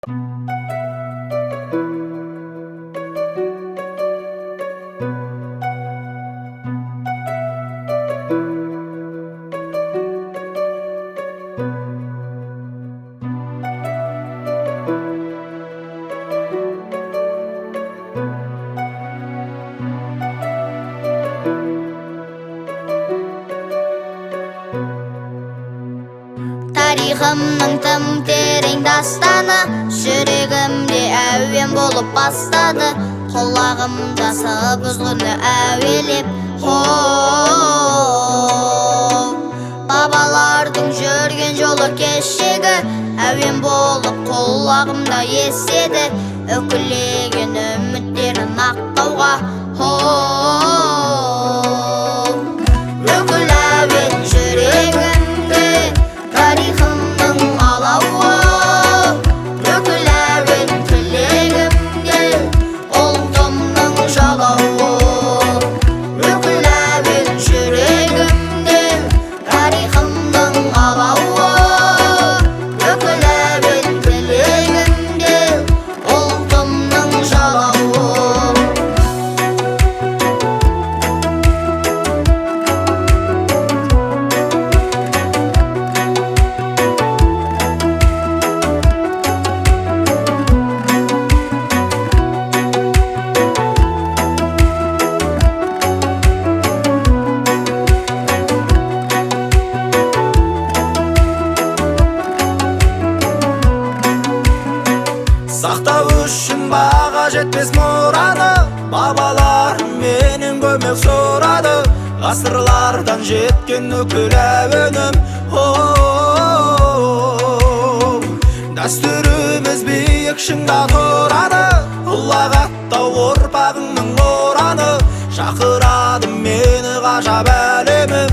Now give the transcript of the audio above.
Tariximning tim tereң dastаны жүрегімде әуен болып бастады. Құлағымда сыбызғыны әуелеп, бабалардың жүрген жолы кешегі әуен болып құлағымда естеді. Өкілеген үміттерін ақтауға, өкіл әуен жүрегімде тарихымның алауы, өкіл әуен тілегімде ұлтымның жалауы. Өкіл әуен жүрегімде тарихымның алауы, өкіл әуен тілегімде ұлтымның жалауы. Сақтау үшін баға жетпес мұраны, бабаларым менен көмек сұрады. Ғасырлардан жеткен өкіл әуенім, дәстүріміз биік шыңда тұрады. Ұлағаттау ұрпағыңның ұраны, шақырады мені ғажап әлемім.